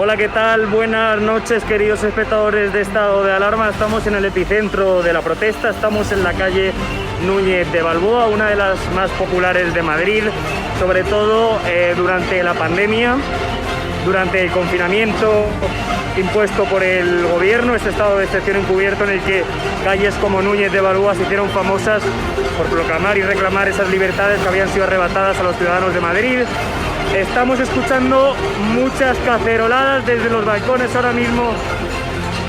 Hola, ¿qué tal? Buenas noches, queridos espectadores de Estado de Alarma. Estamos en el epicentro de la protesta, estamos en la calle Núñez de Balboa, una de las más populares de Madrid, sobre todo durante la pandemia, durante el confinamiento impuesto por el gobierno, este estado de excepción encubierto en el que calles como Núñez de Balboa se hicieron famosas por proclamar y reclamar esas libertades que habían sido arrebatadas a los ciudadanos de Madrid. Estamos escuchando muchas caceroladas desde los balcones ahora mismo.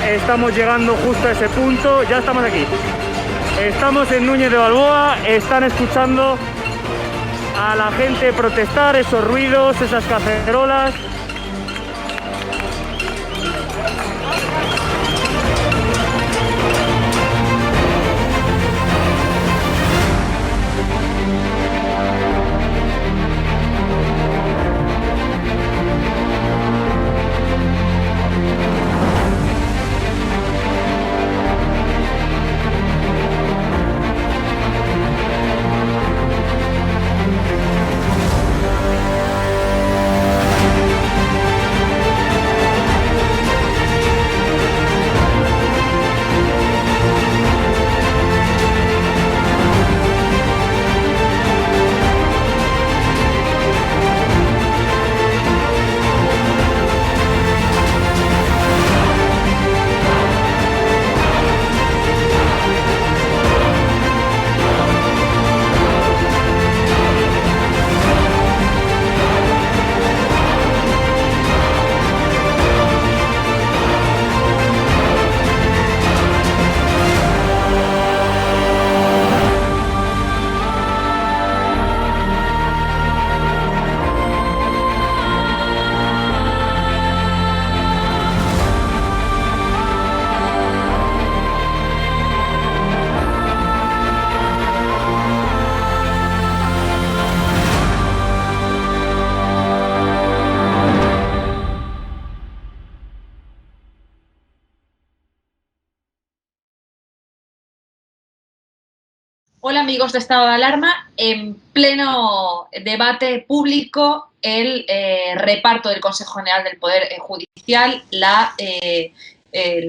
Estamos llegando justo a ese punto, ya estamos aquí. Estamos en Núñez de Balboa, están escuchando a la gente protestar, esos ruidos, esas cacerolas. Hola amigos de Estado de Alarma, en pleno debate público el reparto del Consejo General del Poder Judicial, la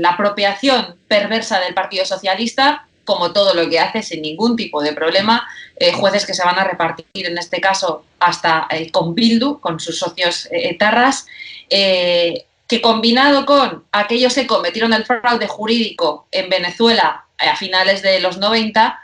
apropiación perversa del Partido Socialista, como todo lo que hace sin ningún tipo de problema, jueces que se van a repartir en este caso hasta con Bildu, con sus socios etarras, que combinado con aquellos que cometieron el fraude jurídico en Venezuela a finales de los 90,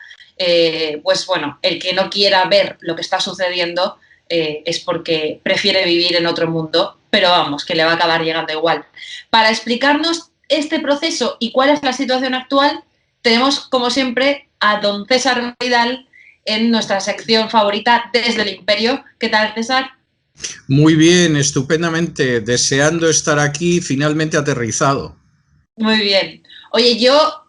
pues bueno, el que no quiera ver lo que está sucediendo es porque prefiere vivir en otro mundo, pero vamos, que le va a acabar llegando igual. Para explicarnos este proceso y cuál es la situación actual, tenemos, como siempre, a don César Vidal en nuestra sección favorita, Desde el Imperio. ¿Qué tal, César? Muy bien, estupendamente, deseando estar aquí, finalmente aterrizado. Muy bien. Oye, yo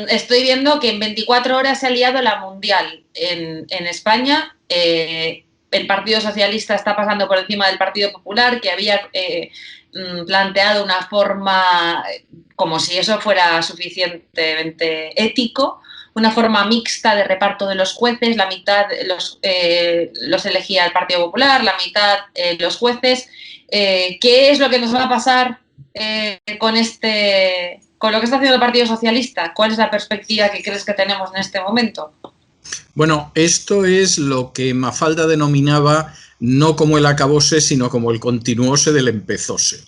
estoy viendo que en 24 horas se ha liado la Mundial en España. El Partido Socialista está pasando por encima del Partido Popular, que había planteado una forma, como si eso fuera suficientemente ético, una forma mixta de reparto de los jueces, la mitad los elegía el Partido Popular, la mitad los jueces. ¿Qué es lo que nos va a pasar con lo que está haciendo el Partido Socialista? ¿Cuál es la perspectiva que crees que tenemos en este momento? Bueno, esto es lo que Mafalda denominaba no como el acabose, sino como el continuose del empezose.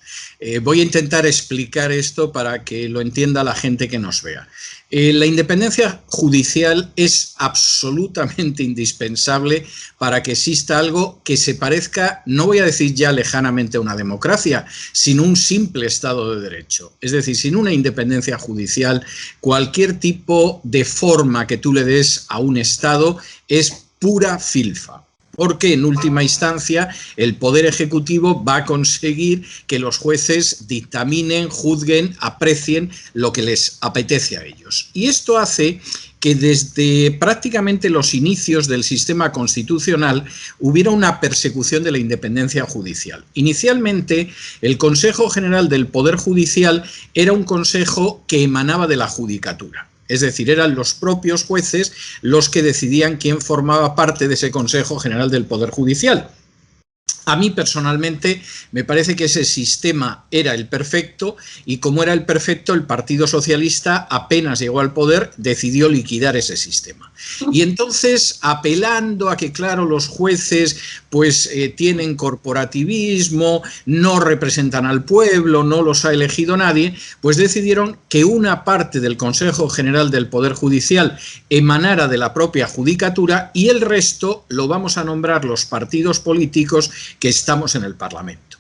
Voy a intentar explicar esto para que lo entienda la gente que nos vea. La independencia judicial es absolutamente indispensable para que exista algo que se parezca, no voy a decir ya lejanamente a una democracia, sino un simple Estado de Derecho. Es decir, sin una independencia judicial, cualquier tipo de forma que tú le des a un Estado es pura filfa. Porque en última instancia el Poder Ejecutivo va a conseguir que los jueces dictaminen, juzguen, aprecien lo que les apetece a ellos. Y esto hace que desde prácticamente los inicios del sistema constitucional hubiera una persecución de la independencia judicial. Inicialmente, el Consejo General del Poder Judicial era un consejo que emanaba de la judicatura. Es decir, eran los propios jueces los que decidían quién formaba parte de ese Consejo General del Poder Judicial. A mí personalmente me parece que ese sistema era el perfecto y como era el perfecto, el Partido Socialista apenas llegó al poder decidió liquidar ese sistema. Y entonces, apelando a que, claro, los jueces pues tienen corporativismo, no representan al pueblo, no los ha elegido nadie, pues decidieron que una parte del Consejo General del Poder Judicial emanara de la propia judicatura y el resto lo vamos a nombrar los partidos políticos que estamos en el Parlamento.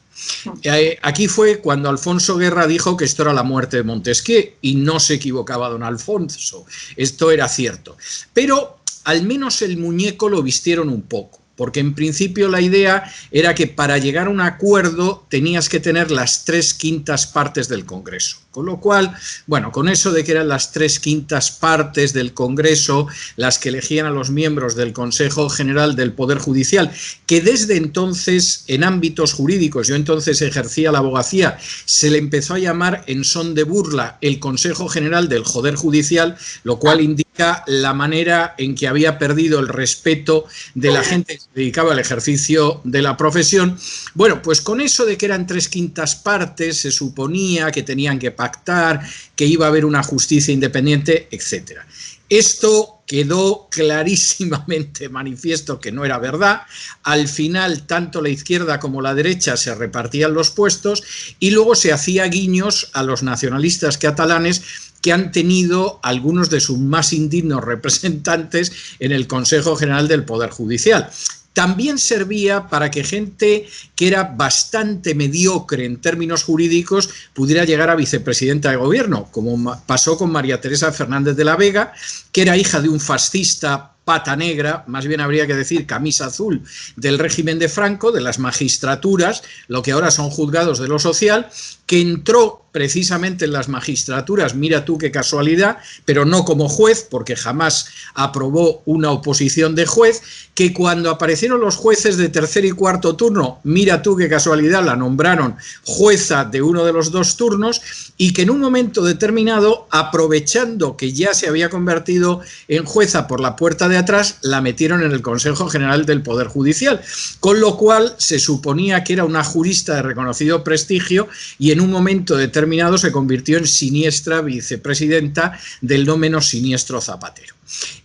Aquí fue cuando Alfonso Guerra dijo que esto era la muerte de Montesquieu y no se equivocaba don Alfonso, esto era cierto. Pero al menos el muñeco lo vistieron un poco, porque en principio la idea era que para llegar a un acuerdo tenías que tener las 3/5 partes del Congreso. Con lo cual, bueno, con eso de que eran las 3/5 partes del Congreso las que elegían a los miembros del Consejo General del Poder Judicial, que desde entonces en ámbitos jurídicos, yo entonces ejercía la abogacía, se le empezó a llamar en son de burla el Consejo General del Joder Judicial, lo cual indica la manera en que había perdido el respeto de la gente que se dedicaba al ejercicio de la profesión. Bueno, pues con eso de que eran 3/5 partes se suponía que tenían que pactar, que iba a haber una justicia independiente, etc. Esto quedó clarísimamente manifiesto que no era verdad. Al final, tanto la izquierda como la derecha se repartían los puestos y luego se hacía guiños a los nacionalistas catalanes que han tenido algunos de sus más indignos representantes en el Consejo General del Poder Judicial. También servía para que gente que era bastante mediocre en términos jurídicos pudiera llegar a vicepresidenta de gobierno, como pasó con María Teresa Fernández de la Vega, que era hija de un fascista pata negra, más bien habría que decir camisa azul, del régimen de Franco, de las magistraturas, lo que ahora son juzgados de lo social, que entró precisamente en las magistraturas, mira tú qué casualidad, pero no como juez, porque jamás aprobó una oposición de juez, que cuando aparecieron los jueces de tercer y cuarto turno, mira tú qué casualidad, la nombraron jueza de uno de los 2 turnos, y que en un momento determinado, aprovechando que ya se había convertido en jueza por la puerta de atrás, la metieron en el Consejo General del Poder Judicial, con lo cual se suponía que era una jurista de reconocido prestigio y en un momento determinado se convirtió en siniestra vicepresidenta del no menos siniestro Zapatero.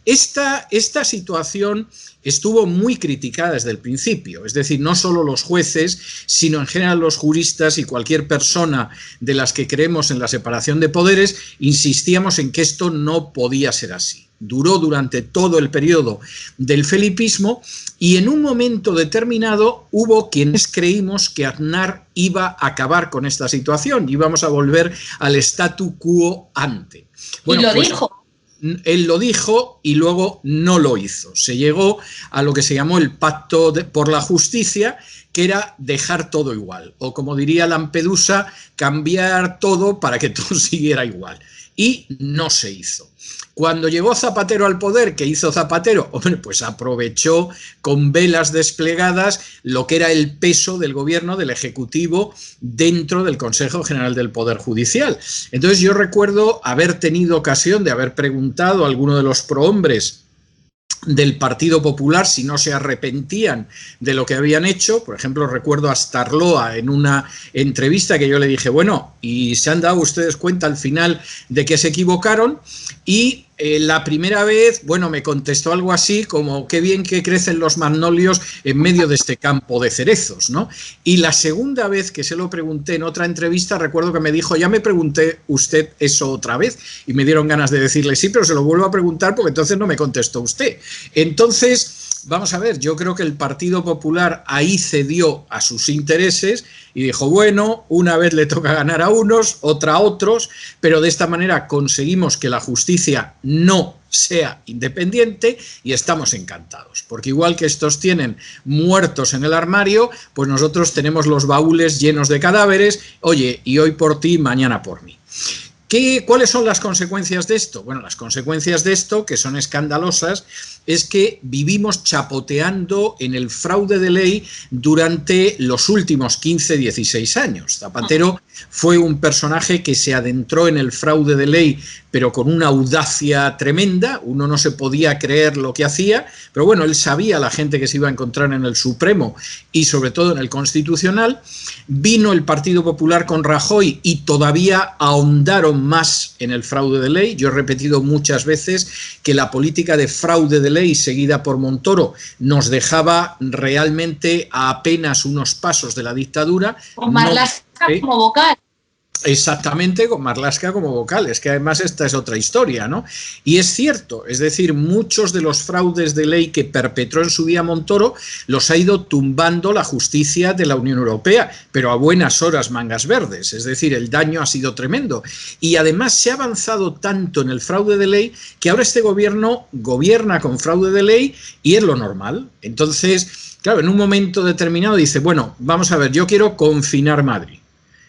Esta situación estuvo muy criticada desde el principio, es decir, no solo los jueces, sino en general los juristas y cualquier persona de las que creemos en la separación de poderes, insistíamos en que esto no podía ser así. Duró durante todo el periodo del felipismo y en un momento determinado hubo quienes creímos que Aznar iba a acabar con esta situación y íbamos a volver al statu quo ante. Bueno, y lo dijo. Él lo dijo y luego no lo hizo. Se llegó a lo que se llamó el pacto por la justicia, que era dejar todo igual, o como diría Lampedusa, cambiar todo para que todo siguiera igual. Y no se hizo. Cuando llegó Zapatero al poder, ¿qué hizo Zapatero? Hombre, pues aprovechó con velas desplegadas lo que era el peso del gobierno, del Ejecutivo, dentro del Consejo General del Poder Judicial. Entonces yo recuerdo haber tenido ocasión de haber preguntado a alguno de los prohombres del Partido Popular si no se arrepentían de lo que habían hecho. Por ejemplo, recuerdo a Starloa en una entrevista que yo le dije, bueno, ¿y se han dado ustedes cuenta al final de que se equivocaron? Y la primera vez, bueno, me contestó algo así como qué bien que crecen los magnolios en medio de este campo de cerezos, ¿no? Y la segunda vez que se lo pregunté en otra entrevista, recuerdo que me dijo, ya me pregunté usted eso otra vez, y me dieron ganas de decirle sí, pero se lo vuelvo a preguntar porque entonces no me contestó usted. Entonces, vamos a ver, yo creo que el Partido Popular ahí cedió a sus intereses y dijo, bueno, una vez le toca ganar a unos, otra a otros, pero de esta manera conseguimos que la justicia no sea independiente y estamos encantados, porque igual que estos tienen muertos en el armario, pues nosotros tenemos los baúles llenos de cadáveres, oye, y hoy por ti, mañana por mí. ¿Cuáles son las consecuencias de esto? Bueno, las consecuencias de esto, que son escandalosas, es que vivimos chapoteando en el fraude de ley durante los últimos 15, 16 años. Zapatero fue un personaje que se adentró en el fraude de ley, pero con una audacia tremenda. Uno no se podía creer lo que hacía, pero bueno, él sabía la gente que se iba a encontrar en el Supremo y sobre todo en el Constitucional. Vino el Partido Popular con Rajoy y todavía ahondaron más en el fraude de ley. Yo he repetido muchas veces que la política de fraude de ley seguida por Montoro nos dejaba realmente a apenas unos pasos de la dictadura. Con Marlaska como vocal. Exactamente, con Marlaska como vocal, es que además esta es otra historia, ¿no? Y es cierto, es decir, muchos de los fraudes de ley que perpetró en su día Montoro los ha ido tumbando la justicia de la Unión Europea, pero a buenas horas mangas verdes, es decir, el daño ha sido tremendo. Y además se ha avanzado tanto en el fraude de ley que ahora este gobierno gobierna con fraude de ley y es lo normal. Entonces, claro, en un momento determinado dice, bueno, vamos a ver, yo quiero confinar Madrid.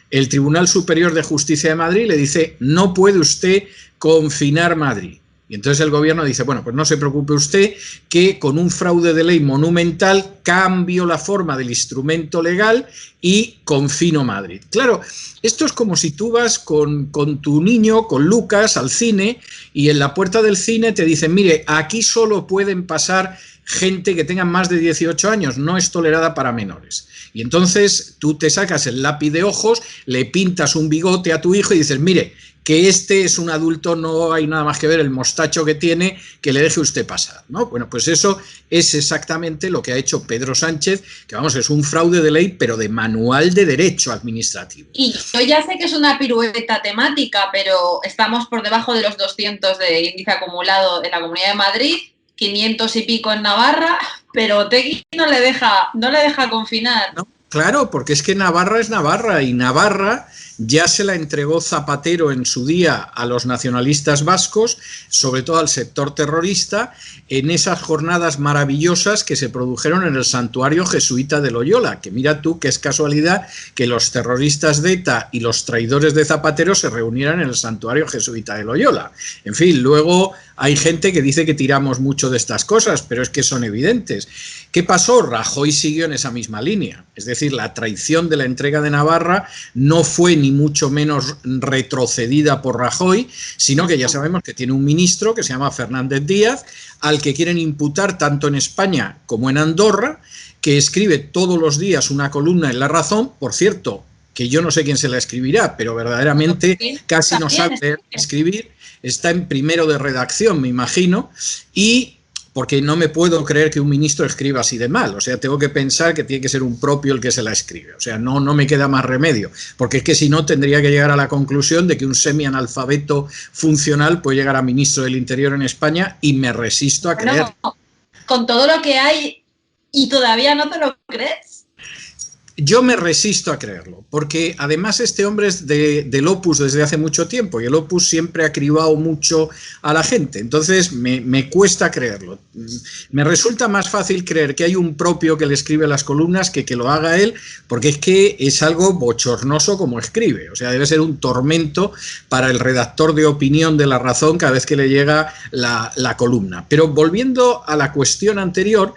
El Tribunal Superior de Justicia de Madrid le dice, no puede usted confinar Madrid. Y entonces el gobierno dice, bueno, pues no se preocupe usted que con un fraude de ley monumental cambio la forma del instrumento legal y confino Madrid. Claro, esto es como si tú vas con tu niño, con Lucas, al cine y en la puerta del cine te dicen, mire, aquí solo pueden pasar gente que tenga más de 18 años, no es tolerada para menores. Y entonces tú te sacas el lápiz de ojos, le pintas un bigote a tu hijo y dices, mire, que este es un adulto, no hay nada más que ver el mostacho que tiene, que le deje usted pasar, ¿no? Bueno, pues eso es exactamente lo que ha hecho Pedro Sánchez, que vamos, es un fraude de ley, pero de manual de derecho administrativo. Y yo ya sé que es una pirueta temática, pero estamos por debajo de los 200 de índice acumulado en la Comunidad de Madrid, 500 y pico en Navarra, pero Otegi no le deja confinar. No, claro, porque es que Navarra es Navarra y Navarra ya se la entregó Zapatero en su día a los nacionalistas vascos, sobre todo al sector terrorista, en esas jornadas maravillosas que se produjeron en el santuario jesuita de Loyola, que mira tú que es casualidad que los terroristas de ETA y los traidores de Zapatero se reunieran en el santuario jesuita de Loyola. En fin, luego hay gente que dice que tiramos mucho de estas cosas, pero es que son evidentes. ¿Qué pasó? Rajoy siguió en esa misma línea, es decir, la traición de la entrega de Navarra no fue ni mucho menos retrocedida por Rajoy, sino que ya sabemos que tiene un ministro que se llama Fernández Díaz, al que quieren imputar tanto en España como en Andorra, que escribe todos los días una columna en La Razón, por cierto, que yo no sé quién se la escribirá, pero verdaderamente casi no sabe escribir, está en primero de redacción, me imagino, y porque no me puedo creer que un ministro escriba así de mal, o sea, tengo que pensar que tiene que ser un propio el que se la escribe, o sea, no me queda más remedio, porque es que si no tendría que llegar a la conclusión de que un semianalfabeto funcional puede llegar a ministro del Interior en España y me resisto a creer. No, con todo lo que hay y todavía no te lo crees. Yo me resisto a creerlo, porque además este hombre es del Opus desde hace mucho tiempo y el Opus siempre ha cribado mucho a la gente, entonces me cuesta creerlo. Me resulta más fácil creer que hay un propio que le escribe las columnas que lo haga él, porque es que es algo bochornoso como escribe, o sea, debe ser un tormento para el redactor de opinión de La Razón cada vez que le llega la columna. Pero volviendo a la cuestión anterior,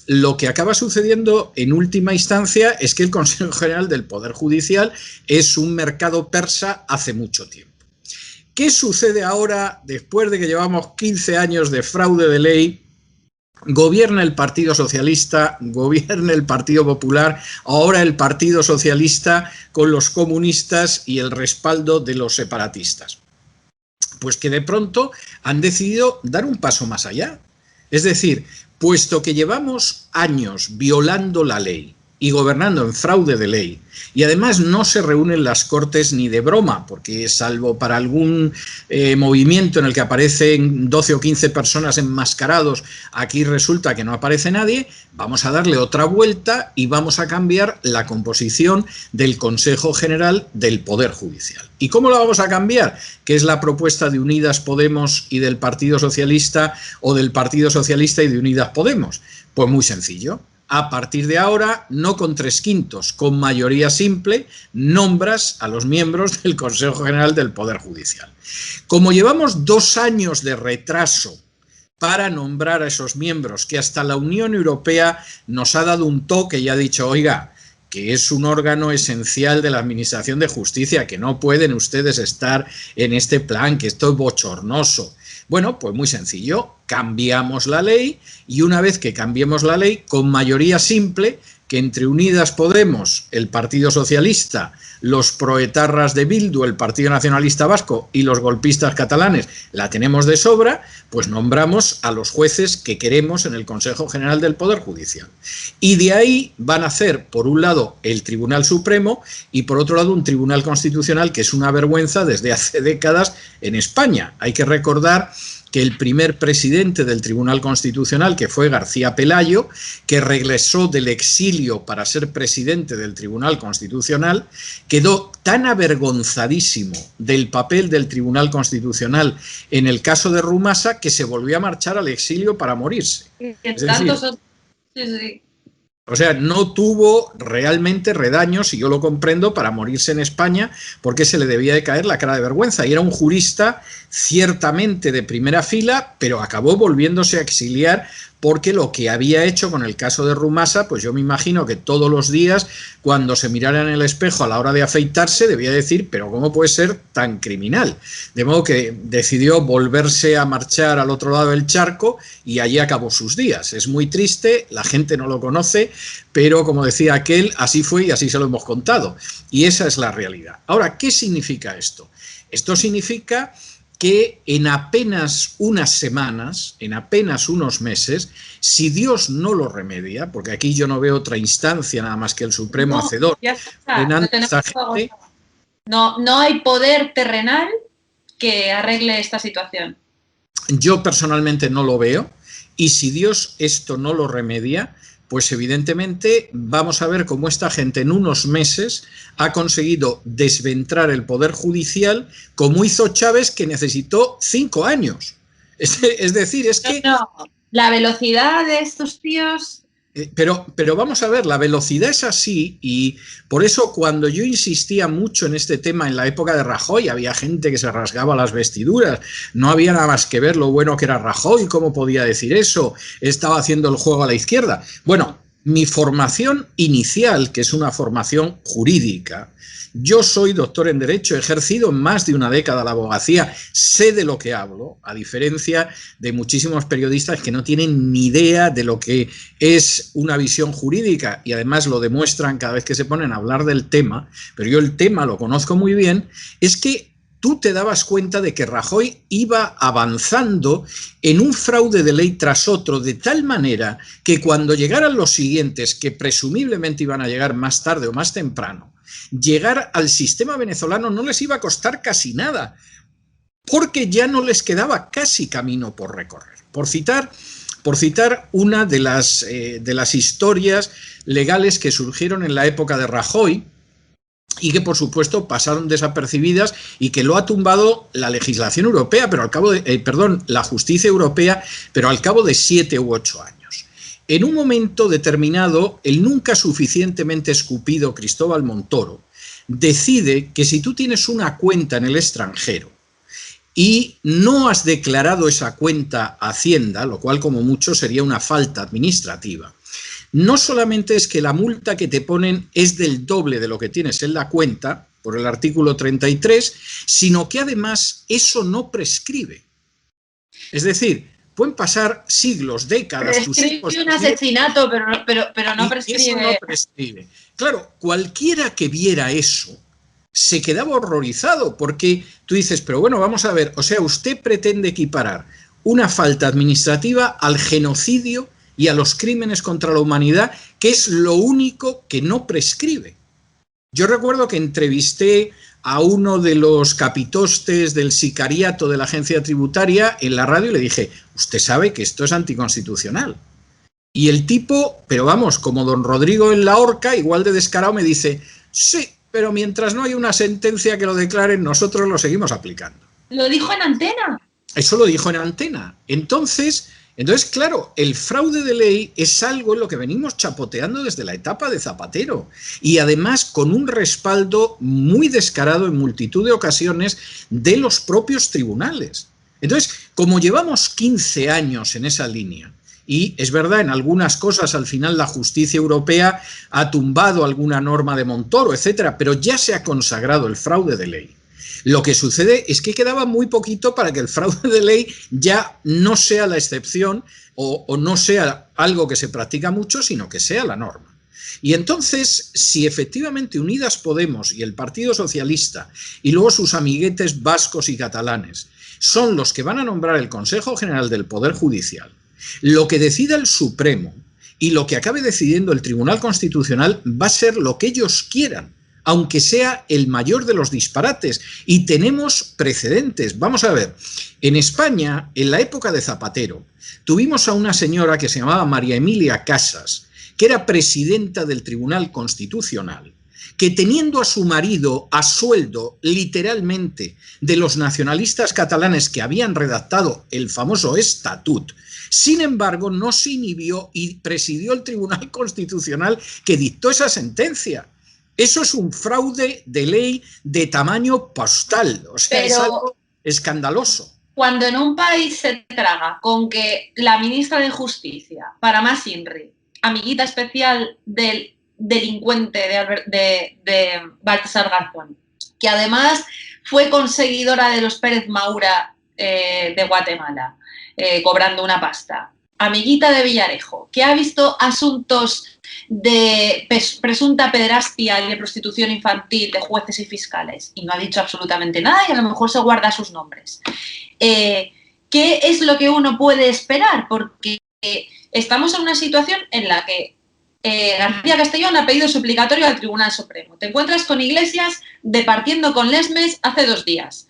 lo que acaba sucediendo en última instancia es que el Consejo General del Poder Judicial es un mercado persa hace mucho tiempo. ¿Qué sucede ahora después de que llevamos 15 años de fraude de ley? Gobierna el Partido Socialista, gobierna el Partido Popular, ahora el Partido Socialista con los comunistas y el respaldo de los separatistas. Pues que de pronto han decidido dar un paso más allá. Es decir, puesto que llevamos años violando la ley y gobernando en fraude de ley, y además no se reúnen las Cortes ni de broma, porque salvo para algún movimiento en el que aparecen 12 o 15 personas enmascarados, aquí resulta que no aparece nadie, vamos a darle otra vuelta y vamos a cambiar la composición del Consejo General del Poder Judicial. ¿Y cómo la vamos a cambiar? ¿Qué es la propuesta de Unidas Podemos y del Partido Socialista o del Partido Socialista y de Unidas Podemos? Pues muy sencillo. A partir de ahora, no con 3/5, con mayoría simple, nombras a los miembros del Consejo General del Poder Judicial. Como llevamos 2 años de retraso para nombrar a esos miembros, que hasta la Unión Europea nos ha dado un toque y ha dicho, oiga, que es un órgano esencial de la Administración de Justicia, que no pueden ustedes estar en este plan, que esto es bochornoso. Bueno, pues muy sencillo, cambiamos la ley y una vez que cambiemos la ley, con mayoría simple, que entre Unidas Podemos, el Partido Socialista, los proetarras de Bildu, el Partido Nacionalista Vasco y los golpistas catalanes la tenemos de sobra, pues nombramos a los jueces que queremos en el Consejo General del Poder Judicial. Y de ahí van a hacer, por un lado, el Tribunal Supremo y por otro lado un Tribunal Constitucional que es una vergüenza desde hace décadas en España. Hay que recordar que el primer presidente del Tribunal Constitucional, que fue García Pelayo, que regresó del exilio para ser presidente del Tribunal Constitucional, quedó tan avergonzadísimo del papel del Tribunal Constitucional en el caso de Rumasa que se volvió a marchar al exilio para morirse. Es decir, o sea, no tuvo realmente redaños, y yo lo comprendo, para morirse en España porque se le debía de caer la cara de vergüenza. Y era un jurista ciertamente de primera fila, pero acabó volviéndose a exiliar porque lo que había hecho con el caso de Rumasa, pues yo me imagino que todos los días, cuando se mirara en el espejo a la hora de afeitarse, debía decir, pero ¿cómo puede ser tan criminal? De modo que decidió volverse a marchar al otro lado del charco y allí acabó sus días. Es muy triste, la gente no lo conoce, pero como decía aquel, así fue y así se lo hemos contado. Y esa es la realidad. Ahora, ¿qué significa esto? Esto significa que en apenas unas semanas, en apenas unos meses, si Dios no lo remedia, porque aquí yo no veo otra instancia nada más que el Supremo Hacedor, no hay poder terrenal que arregle esta situación. Yo personalmente no lo veo, y si Dios esto no lo remedia, pues evidentemente vamos a ver cómo esta gente en unos meses ha conseguido desventrar el Poder Judicial, como hizo Chávez, que necesitó 5 años. Es decir, es que... No, la velocidad de estos tíos... Pero vamos a ver, la velocidad es así, y por eso cuando yo insistía mucho en este tema en la época de Rajoy, había gente que se rasgaba las vestiduras, no había nada más que ver lo bueno que era Rajoy, cómo podía decir eso, estaba haciendo el juego a la izquierda. Bueno, mi formación inicial, que es una formación jurídica, yo soy doctor en Derecho, he ejercido en más de una década la abogacía, sé de lo que hablo, a diferencia de muchísimos periodistas que no tienen ni idea de lo que es una visión jurídica y además lo demuestran cada vez que se ponen a hablar del tema, pero yo el tema lo conozco muy bien, es que tú te dabas cuenta de que Rajoy iba avanzando en un fraude de ley tras otro, de tal manera que cuando llegaran los siguientes, que presumiblemente iban a llegar más tarde o más temprano, llegar al sistema venezolano no les iba a costar casi nada, porque ya no les quedaba casi camino por recorrer. Por citar una de las historias legales que surgieron en la época de Rajoy, y que por supuesto pasaron desapercibidas y que lo ha tumbado la legislación europea, pero al cabo de, la justicia europea, pero al cabo de 7 u 8 años. En un momento determinado, el nunca suficientemente escupido Cristóbal Montoro decide que si tú tienes una cuenta en el extranjero y no has declarado esa cuenta a Hacienda, lo cual como mucho sería una falta administrativa, no solamente es que la multa que te ponen es del doble de lo que tienes en la cuenta, por el artículo 33, sino que además eso no prescribe. Es decir, pueden pasar siglos, décadas... Prescribe un asesinato, pero no prescribe. Eso no prescribe. Claro, cualquiera que viera eso se quedaba horrorizado, porque tú dices, pero bueno, vamos a ver, o sea, usted pretende equiparar una falta administrativa al genocidio y a los crímenes contra la humanidad, que es lo único que no prescribe. Yo recuerdo que entrevisté a uno de los capitostes del sicariato de la agencia tributaria en la radio y le dije, usted sabe que esto es anticonstitucional. Y el tipo, pero vamos, como don Rodrigo en La Horca, igual de descarado, me dice, sí, pero mientras no hay una sentencia que lo declare, nosotros lo seguimos aplicando. ¿Lo dijo en antena? Eso lo dijo en antena. Entonces, Entonces, claro, el fraude de ley es algo en lo que venimos chapoteando desde la etapa de Zapatero y además con un respaldo muy descarado en multitud de ocasiones de los propios tribunales. Entonces, como llevamos 15 años en esa línea, y es verdad, en algunas cosas al final la justicia europea ha tumbado alguna norma de Montoro, etcétera, pero ya se ha consagrado el fraude de ley. Lo que sucede es que quedaba muy poquito para que el fraude de ley ya no sea la excepción o no sea algo que se practica mucho, sino que sea la norma. Y entonces, si efectivamente Unidas Podemos y el Partido Socialista y luego sus amiguetes vascos y catalanes son los que van a nombrar el Consejo General del Poder Judicial, lo que decida el Supremo y lo que acabe decidiendo el Tribunal Constitucional va a ser lo que ellos quieran, aunque sea el mayor de los disparates. Y tenemos precedentes. Vamos a ver, en España, en la época de Zapatero, tuvimos a una señora que se llamaba María Emilia Casas, que era presidenta del Tribunal Constitucional, que teniendo a su marido a sueldo, literalmente, de los nacionalistas catalanes que habían redactado el famoso Estatut, sin embargo, no se inhibió y presidió el Tribunal Constitucional que dictó esa sentencia. Eso es un fraude de ley de tamaño postal, o sea, es algo escandaloso. Cuando en un país se traga con que la ministra de Justicia, para más Inri, amiguita especial del delincuente de Baltasar Garzón, que además fue conseguidora de los Pérez Maura de Guatemala, cobrando una pasta, amiguita de Villarejo, que ha visto asuntos de presunta pederastia y de prostitución infantil de jueces y fiscales y no ha dicho absolutamente nada y a lo mejor se guarda sus nombres. ¿Qué es lo que uno puede esperar? Porque estamos en una situación en la que García Castellón ha pedido suplicatorio al Tribunal Supremo. Te encuentras con Iglesias departiendo con Lesmes hace 2 días.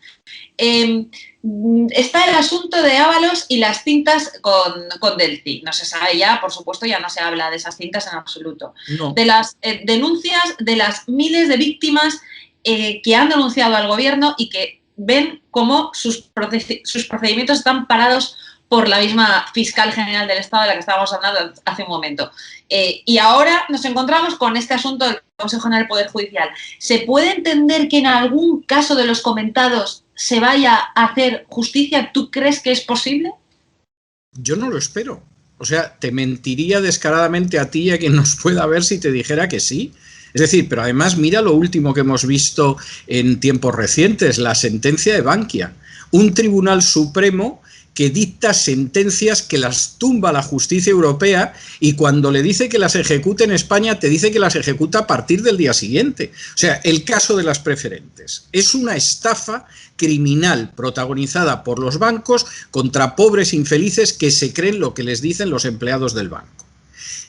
Está el asunto de Ábalos y las cintas con Delcy. No se sabe ya, por supuesto, ya no se habla de esas cintas en absoluto. No. De las denuncias de las miles de víctimas que han denunciado al gobierno y que ven cómo sus procedimientos están parados por la misma fiscal general del Estado de la que estábamos hablando hace un momento. Y ahora nos encontramos con este asunto del Consejo General del Poder Judicial. ¿Se puede entender que en algún caso de los comentados se vaya a hacer justicia? ¿Tú crees que es posible? Yo no lo espero. O sea, te mentiría descaradamente a ti y a quien nos pueda ver si te dijera que sí. Es decir, pero además mira lo último que hemos visto en tiempos recientes, la sentencia de Bankia. Un tribunal supremo que dicta sentencias que las tumba la justicia europea y cuando le dice que las ejecute en España te dice que las ejecuta a partir del día siguiente. O sea, el caso de las preferentes es una estafa criminal protagonizada por los bancos contra pobres infelices que se creen lo que les dicen los empleados del banco.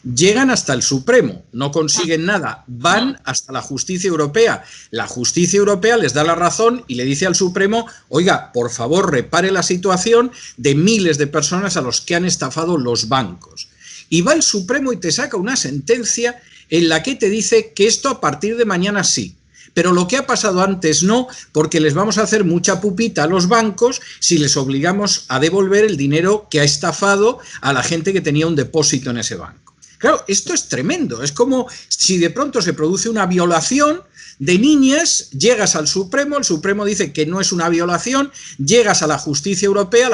Llegan hasta el Supremo, no consiguen nada, van hasta la justicia europea. La justicia europea les da la razón y le dice al Supremo, oiga, por favor repare la situación de miles de personas a los que han estafado los bancos. Y va el Supremo y te saca una sentencia en la que te dice que esto a partir de mañana sí. Pero lo que ha pasado antes no, porque les vamos a hacer mucha pupita a los bancos si les obligamos a devolver el dinero que ha estafado a la gente que tenía un depósito en ese banco. Claro, esto es tremendo, es como si de pronto se produce una violación de niñas, llegas al Supremo, el Supremo dice que no es una violación, llegas a la justicia europea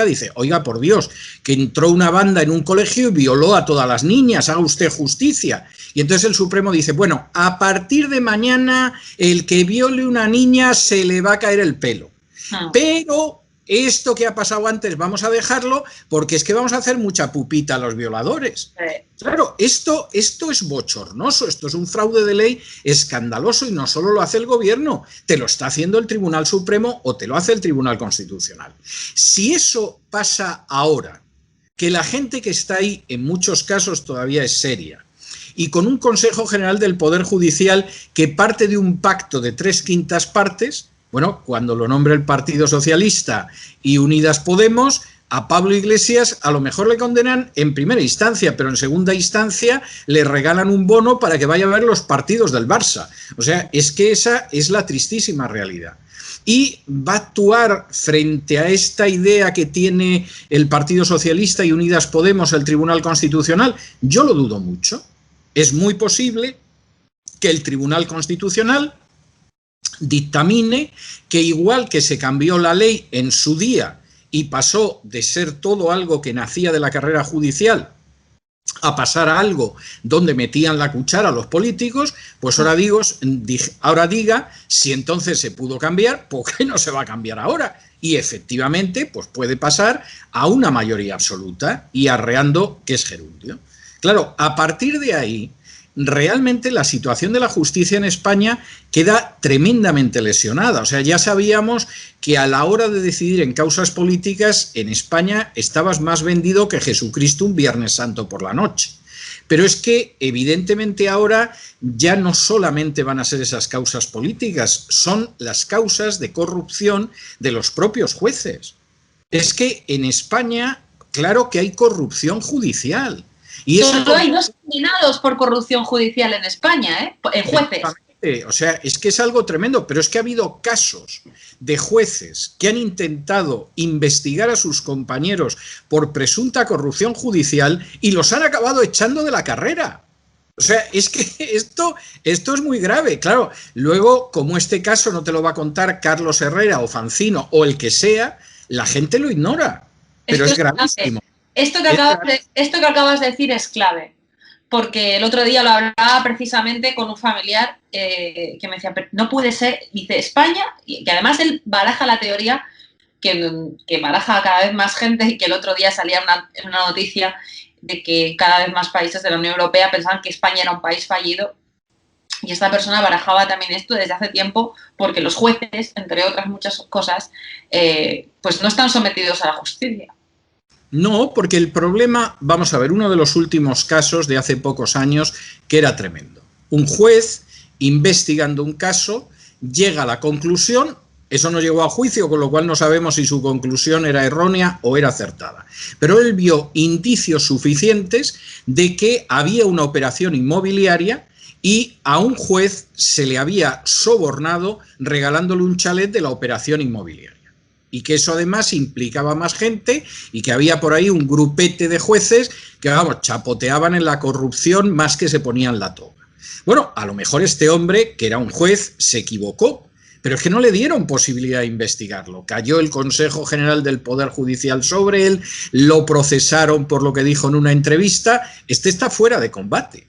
dice, oiga, por Dios, que entró una banda en un colegio y violó a todas las niñas, haga usted justicia. Y entonces el Supremo dice, bueno, a partir de mañana el que viole una niña se le va a caer el pelo. Pero esto que ha pasado antes vamos a dejarlo porque es que vamos a hacer mucha pupita a los violadores. Claro, esto es bochornoso, esto es un fraude de ley escandaloso y no solo lo hace el gobierno, te lo está haciendo el Tribunal Supremo o te lo hace el Tribunal Constitucional. Si eso pasa ahora, que la gente que está ahí en muchos casos todavía es seria, y con un Consejo General del Poder Judicial que parte de un pacto de 3/5 partes, bueno, cuando lo nombre el Partido Socialista y Unidas Podemos, a Pablo Iglesias a lo mejor le condenan en primera instancia, pero en segunda instancia le regalan un bono para que vaya a ver los partidos del Barça. O sea, es que esa es la tristísima realidad. y va a actuar frente a esta idea que tiene el Partido Socialista y Unidas Podemos, el Tribunal Constitucional. Yo lo dudo mucho. Es muy posible que el Tribunal Constitucional dictamine que, igual que se cambió la ley en su día y pasó de ser todo algo que nacía de la carrera judicial a pasar a algo donde metían la cuchara los políticos, pues ahora diga, si entonces se pudo cambiar, ¿por qué no se va a cambiar ahora? Y efectivamente, pues puede pasar a una mayoría absoluta y arreando que es gerundio. Claro, a partir de ahí, realmente la situación de la justicia en España queda tremendamente lesionada. O sea, ya sabíamos que a la hora de decidir en causas políticas, en España estabas más vendido que Jesucristo un Viernes Santo por la noche. Pero es que, evidentemente, ahora ya no solamente van a ser esas causas políticas, son las causas de corrupción de los propios jueces. Es que en España, claro que hay corrupción judicial. Y eso solo hay 2 condenados por corrupción judicial en España, en jueces. O sea, es que es algo tremendo, pero es que ha habido casos de jueces que han intentado investigar a sus compañeros por presunta corrupción judicial y los han acabado echando de la carrera. O sea, es que esto es muy grave. Claro, luego, como este caso no te lo va a contar Carlos Herrera o Fancino o el que sea, la gente lo ignora, pero es gravísimo. Esto que acabas de decir es clave, porque el otro día lo hablaba precisamente con un familiar que me decía, pero no puede ser, dice, España, y que además él baraja la teoría que baraja cada vez más gente, y que el otro día salía una noticia de que cada vez más países de la Unión Europea pensaban que España era un país fallido, y esta persona barajaba también esto desde hace tiempo, porque los jueces, entre otras muchas cosas, pues no están sometidos a la justicia. No, porque el problema, vamos a ver, uno de los últimos casos de hace pocos años que era tremendo. Un juez, investigando un caso, llega a la conclusión, eso no llegó a juicio, con lo cual no sabemos si su conclusión era errónea o era acertada. Pero él vio indicios suficientes de que había una operación inmobiliaria y a un juez se le había sobornado regalándole un chalet de la operación inmobiliaria. Y que eso además implicaba más gente y que había por ahí un grupete de jueces que, vamos, chapoteaban en la corrupción más que se ponían la toga. Bueno, a lo mejor este hombre, que era un juez, se equivocó, pero es que no le dieron posibilidad de investigarlo. Cayó el Consejo General del Poder Judicial sobre él, lo procesaron por lo que dijo en una entrevista. Este está fuera de combate.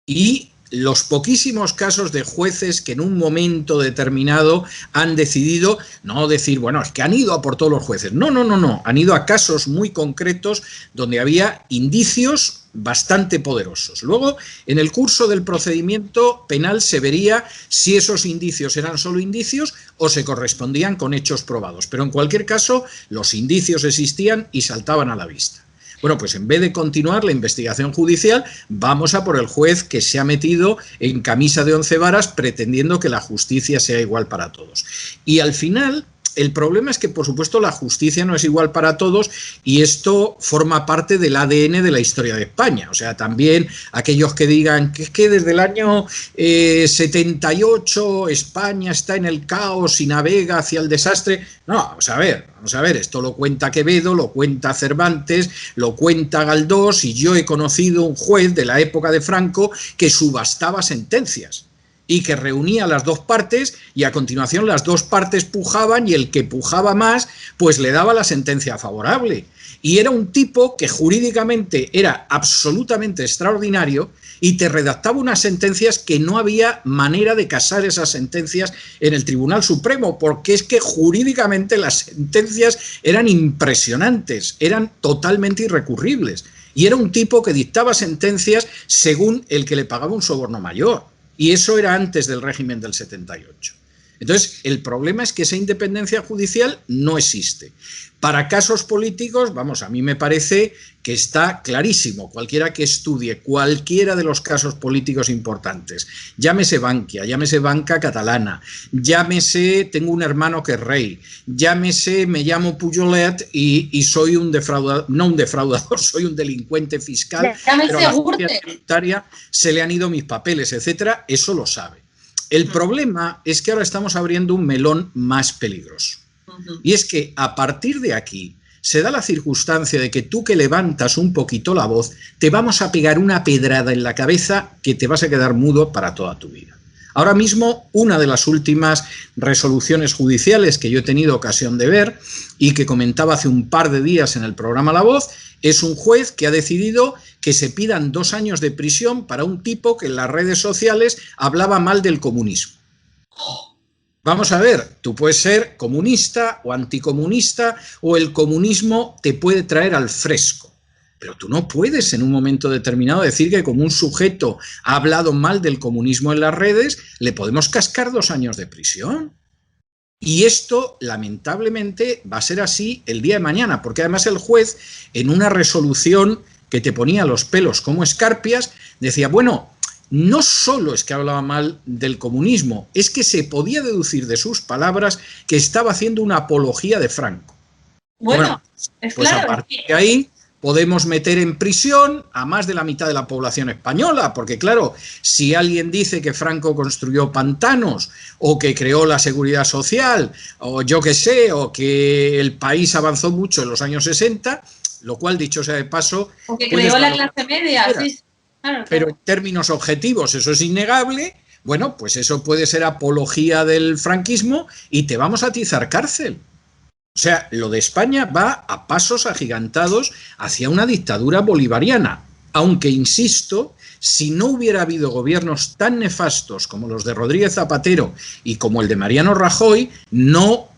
Y los poquísimos casos de jueces que en un momento determinado han decidido no decir, bueno, es que han ido a por todos los jueces. No. Han ido a casos muy concretos donde había indicios bastante poderosos. Luego, en el curso del procedimiento penal se vería si esos indicios eran solo indicios o se correspondían con hechos probados. Pero en cualquier caso, los indicios existían y saltaban a la vista. Bueno, pues en vez de continuar la investigación judicial, vamos a por el juez que se ha metido en camisa de 11 varas pretendiendo que la justicia sea igual para todos. Y al final, el problema es que, por supuesto, la justicia no es igual para todos y esto forma parte del ADN de la historia de España. O sea, también aquellos que digan que es que desde el año 78 España está en el caos y navega hacia el desastre. No, vamos a ver, esto lo cuenta Quevedo, lo cuenta Cervantes, lo cuenta Galdós, y yo he conocido un juez de la época de Franco que subastaba sentencias y que reunía las dos partes y a continuación las dos partes pujaban y el que pujaba más pues le daba la sentencia favorable. Y era un tipo que jurídicamente era absolutamente extraordinario y te redactaba unas sentencias que no había manera de casar esas sentencias en el Tribunal Supremo, porque es que jurídicamente las sentencias eran impresionantes, eran totalmente irrecurribles. Y era un tipo que dictaba sentencias según el que le pagaba un soborno mayor. Y eso era antes del régimen del 78. Entonces, el problema es que esa independencia judicial no existe. Para casos políticos, vamos, a mí me parece que está clarísimo. Cualquiera que estudie cualquiera de los casos políticos importantes, llámese Bankia, llámese Banca Catalana, llámese tengo un hermano que es rey, llámese me llamo Pujolet y soy un defraudador, no un defraudador, soy un delincuente fiscal, pero a la justicia tributaria se le han ido mis papeles, etcétera, eso lo sabe. El problema es que ahora estamos abriendo un melón más peligroso. Y es que a partir de aquí se da la circunstancia de que tú que levantas un poquito la voz, te vamos a pegar una pedrada en la cabeza que te vas a quedar mudo para toda tu vida. Ahora mismo, una de las últimas resoluciones judiciales que yo he tenido ocasión de ver y que comentaba hace un par de días en el programa La Voz, es un juez que ha decidido que se pidan 2 años de prisión para un tipo que en las redes sociales hablaba mal del comunismo. Vamos a ver, tú puedes ser comunista o anticomunista o el comunismo te puede traer al fresco, pero tú no puedes en un momento determinado decir que como un sujeto ha hablado mal del comunismo en las redes, le podemos cascar 2 años de prisión. Y esto, lamentablemente, va a ser así el día de mañana, porque además el juez, en una resolución que te ponía los pelos como escarpias, decía, bueno, no solo es que hablaba mal del comunismo, es que se podía deducir de sus palabras que estaba haciendo una apología de Franco. Bueno, es pues claro, a partir de ahí podemos meter en prisión a más de la mitad de la población española, porque claro, si alguien dice que Franco construyó pantanos o que creó la seguridad social o yo qué sé, o que el país avanzó mucho en los años 60, lo cual, dicho sea de paso, o que creó la clase media, sí, claro. Pero en términos objetivos eso es innegable. Bueno, pues eso puede ser apología del franquismo y te vamos a atizar cárcel. O sea, lo de España va a pasos agigantados hacia una dictadura bolivariana, aunque, insisto, si no hubiera habido gobiernos tan nefastos como los de Rodríguez Zapatero y como el de Mariano Rajoy, no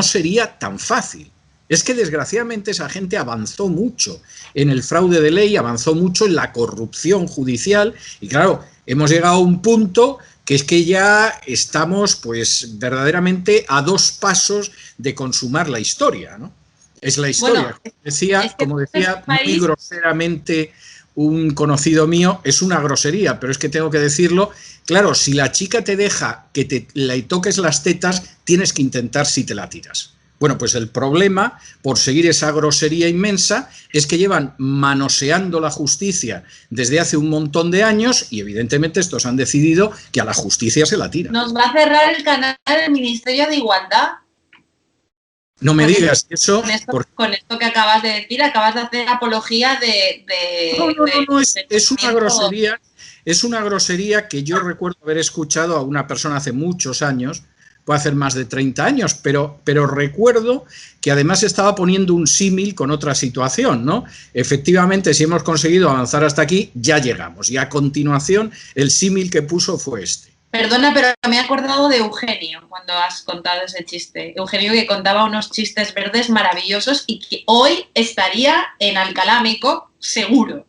sería tan fácil. Es que desgraciadamente esa gente avanzó mucho en el fraude de ley, avanzó mucho en la corrupción judicial y claro, hemos llegado a un punto que es que ya estamos pues verdaderamente a 2 pasos de consumar la historia, ¿no? Es la historia. Bueno, como decía muy groseramente un conocido mío, es una grosería, pero es que tengo que decirlo, claro, si la chica te deja que le toques las tetas, tienes que intentar si te la tiras. Bueno, pues el problema, por seguir esa grosería inmensa, es que llevan manoseando la justicia desde hace un montón de años y evidentemente estos han decidido que a la justicia se la tiran. Nos va a cerrar el canal del Ministerio de Igualdad. No me digas eso. Con esto que acabas de decir, acabas de hacer apología de No, es una grosería. Es una grosería que yo recuerdo haber escuchado a una persona hace muchos años, puede hacer más de 30 años, pero recuerdo que además estaba poniendo un símil con otra situación, ¿no? Efectivamente, si hemos conseguido avanzar hasta aquí, ya llegamos. Y a continuación, el símil que puso fue este. Perdona, pero me he acordado de Eugenio cuando has contado ese chiste. Eugenio, que contaba unos chistes verdes maravillosos y que hoy estaría en Alcalá Meco, seguro.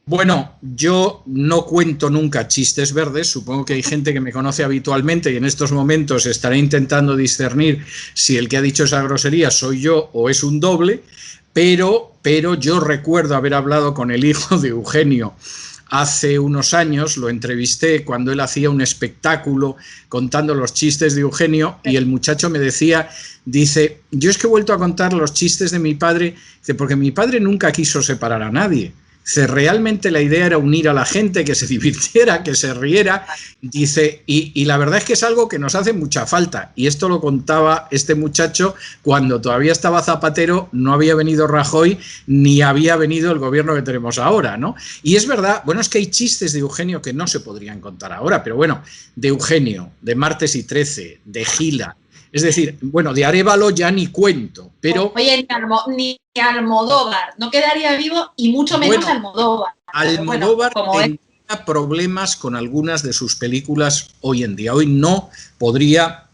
Bueno, yo no cuento nunca chistes verdes, supongo que hay gente que me conoce habitualmente y en estos momentos estaré intentando discernir si el que ha dicho esa grosería soy yo o es un doble, pero yo recuerdo haber hablado con el hijo de Eugenio hace unos años, lo entrevisté cuando él hacía un espectáculo contando los chistes de Eugenio y el muchacho me decía, dice, yo es que he vuelto a contar los chistes de mi padre, dice, porque mi padre nunca quiso separar a nadie. Dice, realmente la idea era unir a la gente, que se divirtiera, que se riera, dice, y la verdad es que es algo que nos hace mucha falta, y esto lo contaba este muchacho cuando todavía estaba Zapatero, no había venido Rajoy, ni había venido el gobierno que tenemos ahora, ¿no? Y es verdad, bueno, es que hay chistes de Eugenio que no se podrían contar ahora, pero bueno, de Eugenio, de Martes y 13, de Gila, es decir, bueno, de Arévalo ya ni cuento, pero... Oye, ni Almodóvar, no quedaría vivo y mucho menos Almodóvar. Almodóvar tendría problemas con algunas de sus películas hoy en día. Hoy no podría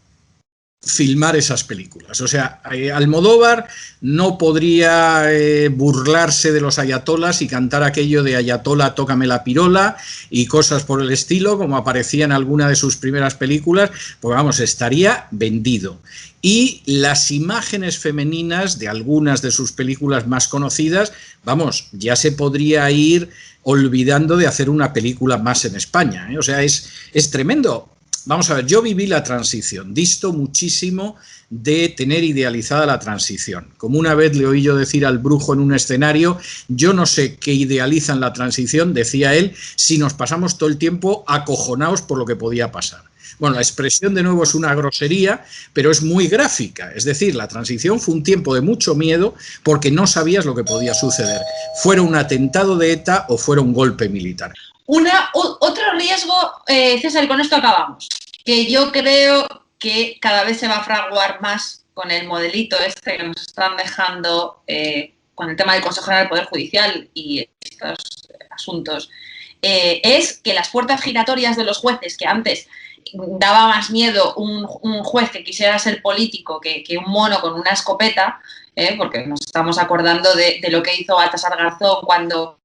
filmar esas películas. O sea, Almodóvar no podría burlarse de los ayatolas y cantar aquello de Ayatola, tócame la pirola y cosas por el estilo, como aparecía en alguna de sus primeras películas, pues vamos, estaría vendido. Y las imágenes femeninas de algunas de sus películas más conocidas, vamos, ya se podría ir olvidando de hacer una película más en España, ¿eh? O sea, es tremendo. Vamos a ver, yo viví la transición, disto muchísimo de tener idealizada la transición. Como una vez le oí yo decir al brujo en un escenario, yo no sé qué idealizan la transición, decía él, si nos pasamos todo el tiempo acojonados por lo que podía pasar. Bueno, la expresión de nuevo es una grosería, pero es muy gráfica. Es decir, la transición fue un tiempo de mucho miedo porque no sabías lo que podía suceder. Fuera un atentado de ETA o fuera un golpe militar. Otro riesgo, César, y con esto acabamos, que yo creo que cada vez se va a fraguar más con el modelito este que nos están dejando con el tema del Consejo General del Poder Judicial y estos asuntos, es que las puertas giratorias de los jueces, que antes daba más miedo un juez que quisiera ser político que un mono con una escopeta, porque nos estamos acordando de lo que hizo Baltasar Garzón cuando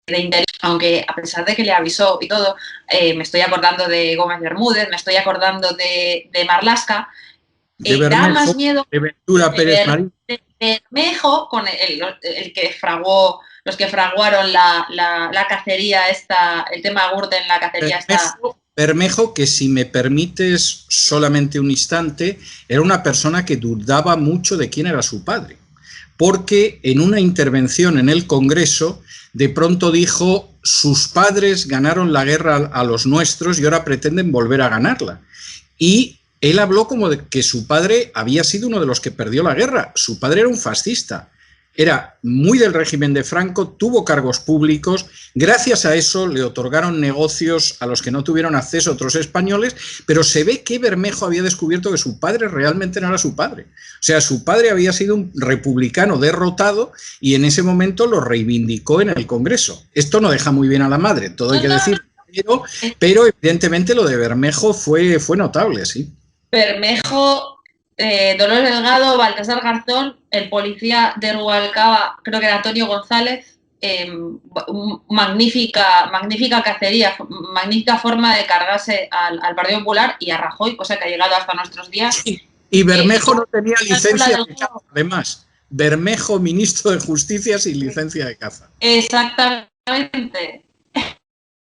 de Interior, aunque a pesar de que le avisó y todo, me estoy acordando de Gómez Bermúdez, me estoy acordando de Marlaska, da más miedo de Ventura Pérez Marín, de Bermejo, con el que fraguó, los que fraguaron la cacería esta, el tema Gürtel, la cacería Bermejo, que si me permites solamente un instante, era una persona que dudaba mucho de quién era su padre, porque en una intervención en el Congreso de pronto dijo: sus padres ganaron la guerra a los nuestros y ahora pretenden volver a ganarla. Y él habló como de que su padre había sido uno de los que perdió la guerra. Su padre era un fascista, era muy del régimen de Franco, tuvo cargos públicos, gracias a eso le otorgaron negocios a los que no tuvieron acceso otros españoles, pero se ve que Bermejo había descubierto que su padre realmente no era su padre. O sea, su padre había sido un republicano derrotado y en ese momento lo reivindicó en el Congreso. Esto no deja muy bien a la madre, todo hay que decir, pero evidentemente lo de Bermejo fue notable, sí. Bermejo, Dolores Delgado, Baltasar Garzón, el policía de Rubalcaba, creo que era Antonio González, magnífica cacería, magnífica forma de cargarse al Partido Popular y a Rajoy, cosa que ha llegado hasta nuestros días. Sí. Y Bermejo no tenía licencia de caza, además. Bermejo, ministro de Justicia sin licencia de caza. Exactamente.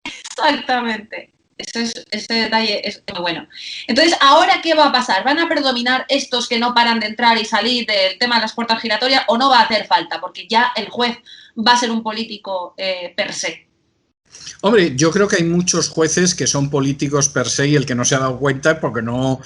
Exactamente. Ese detalle es muy bueno. Entonces, ¿ahora qué va a pasar? ¿Van a predominar estos que no paran de entrar y salir del tema de las puertas giratorias o no va a hacer falta? Porque ya el juez va a ser un político per se. Hombre, yo creo que hay muchos jueces que son políticos per se y el que no se ha dado cuenta porque no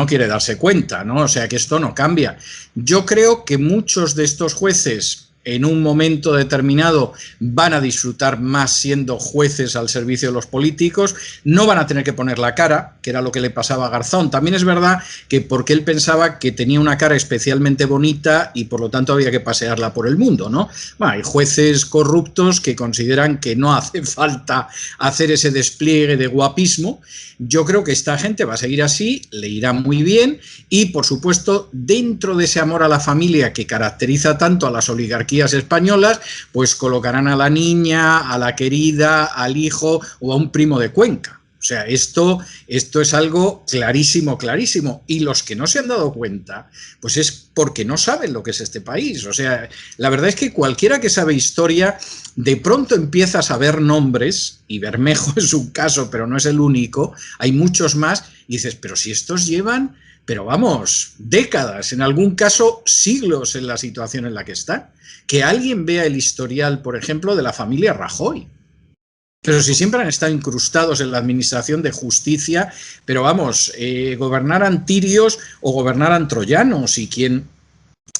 quiere darse cuenta, ¿no? O sea que esto no cambia. Yo creo que muchos de estos jueces en un momento determinado van a disfrutar más siendo jueces al servicio de los políticos, no van a tener que poner la cara, que era lo que le pasaba a Garzón. También es verdad que porque él pensaba que tenía una cara especialmente bonita y por lo tanto había que pasearla por el mundo, ¿no? Bueno, hay jueces corruptos que consideran que no hace falta hacer ese despliegue de guapismo. Yo creo que esta gente va a seguir así, le irá muy bien y, por supuesto, dentro de ese amor a la familia que caracteriza tanto a las oligarquías españolas, pues colocarán a la niña, a la querida, al hijo o a un primo de Cuenca. O sea, esto es algo clarísimo, clarísimo. Y los que no se han dado cuenta, pues es porque no saben lo que es este país. O sea, la verdad es que cualquiera que sabe historia, de pronto empieza a saber nombres, y Bermejo es un caso, pero no es el único, hay muchos más, y dices, pero si estos llevan, pero vamos, décadas, en algún caso siglos en la situación en la que están. Que alguien vea el historial, por ejemplo, de la familia Rajoy. Pero si siempre han estado incrustados en la administración de justicia, pero vamos, gobernaran tirios o gobernaran troyanos, y quien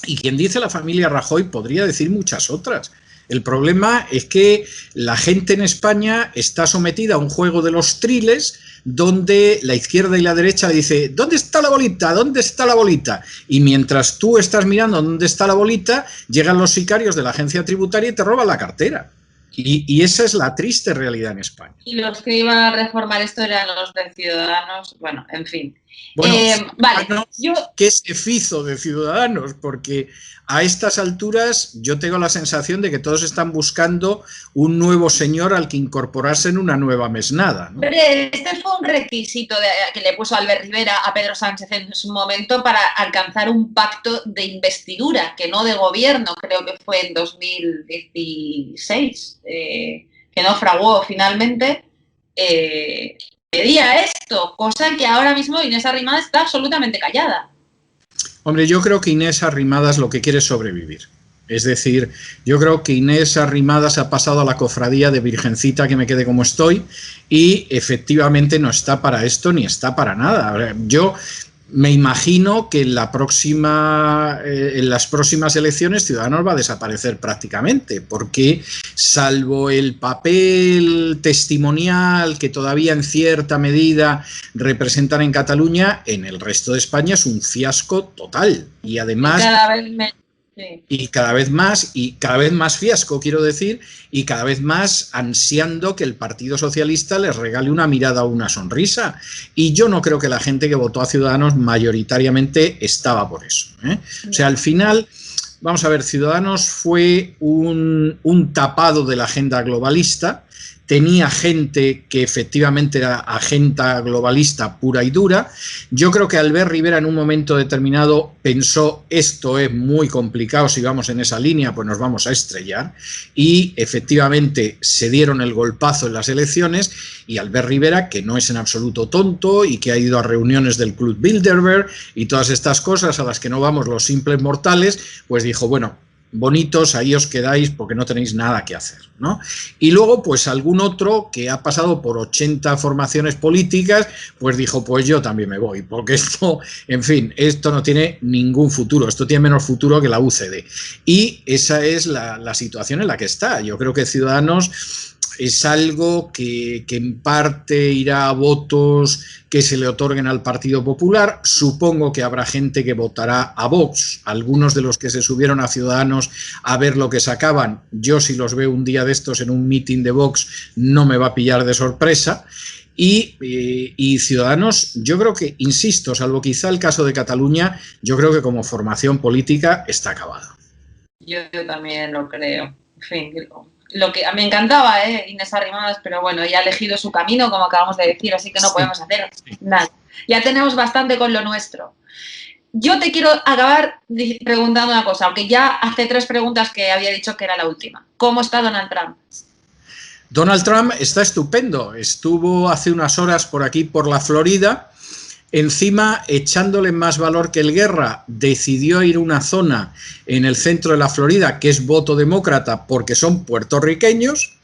dice la familia Rajoy podría decir muchas otras. El problema es que la gente en España está sometida a un juego de los triles donde la izquierda y la derecha le dice ¿dónde está la bolita? ¿Dónde está la bolita? Y mientras tú estás mirando dónde está la bolita, llegan los sicarios de la agencia tributaria y te roban la cartera. Y esa es la triste realidad en España. Y los que iban a reformar esto eran los de Ciudadanos, bueno, en fin. Bueno, vale, ¿qué se hizo de Ciudadanos? Porque a estas alturas yo tengo la sensación de que todos están buscando un nuevo señor al que incorporarse en una nueva mesnada, ¿no? Pero este fue un requisito que le puso Albert Rivera a Pedro Sánchez en su momento para alcanzar un pacto de investidura, que no de gobierno, creo que fue en 2016. que no fraguó finalmente, pedía esto, cosa que ahora mismo Inés Arrimadas está absolutamente callada. Hombre, yo creo que Inés Arrimadas lo que quiere es sobrevivir. Es decir, yo creo que Inés Arrimadas ha pasado a la cofradía de Virgencita que me quede como estoy y efectivamente no está para esto ni está para nada. Yo me imagino que en las próximas elecciones Ciudadanos va a desaparecer prácticamente, porque salvo el papel testimonial que todavía en cierta medida representan en Cataluña, en el resto de España es un fiasco total. Y además... Y cada vez más fiasco, quiero decir, y cada vez más ansiando que el Partido Socialista les regale una mirada o una sonrisa. Y yo no creo que la gente que votó a Ciudadanos mayoritariamente estaba por eso, ¿eh? O sea, al final, vamos a ver, Ciudadanos fue un tapado de la agenda globalista. Tenía gente que efectivamente era agenda globalista pura y dura. Yo creo que Albert Rivera en un momento determinado pensó, esto es muy complicado, si vamos en esa línea pues nos vamos a estrellar, y efectivamente se dieron el golpazo en las elecciones, y Albert Rivera, que no es en absoluto tonto y que ha ido a reuniones del Club Bilderberg y todas estas cosas a las que no vamos los simples mortales, pues dijo, bueno, bonitos, ahí os quedáis porque no tenéis nada que hacer, ¿no? Y luego, pues algún otro que ha pasado por 80 formaciones políticas, pues dijo, pues yo también me voy, porque esto, en fin, esto no tiene ningún futuro, esto tiene menos futuro que la UCD. Y esa es la situación en la que está. Yo creo que Ciudadanos es algo que en parte irá a votos que se le otorguen al Partido Popular. Supongo que habrá gente que votará a Vox. Algunos de los que se subieron a Ciudadanos a ver lo que sacaban, yo si los veo un día de estos en un meeting de Vox no me va a pillar de sorpresa. Y Ciudadanos, yo creo que, insisto, salvo quizá el caso de Cataluña, yo creo que como formación política está acabado. Yo también lo creo. En fin, lo que me encantaba, Inés Arrimadas, pero bueno, ella ha elegido su camino, como acabamos de decir, así que no podemos hacer nada. Ya tenemos bastante con lo nuestro. Yo te quiero acabar preguntando una cosa, aunque ya hace 3 preguntas que había dicho que era la última. ¿Cómo está Donald Trump? Donald Trump está estupendo. Estuvo hace unas horas por aquí, por la Florida. Encima, echándole más valor que el Guerra, decidió ir a una zona en el centro de la Florida que es voto demócrata porque son puertorriqueños,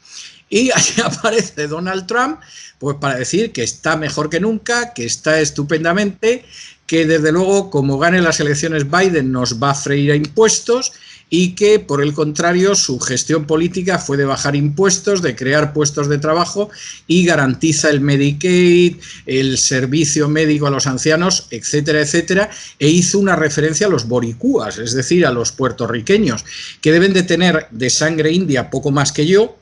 y allí aparece Donald Trump pues para decir que está mejor que nunca, que está estupendamente, que desde luego como gane las elecciones Biden nos va a freír a impuestos, y que por el contrario su gestión política fue de bajar impuestos, de crear puestos de trabajo y garantiza el Medicaid, el servicio médico a los ancianos, etcétera, etcétera, e hizo una referencia a los boricúas, es decir, a los puertorriqueños, que deben de tener de sangre india poco más que yo,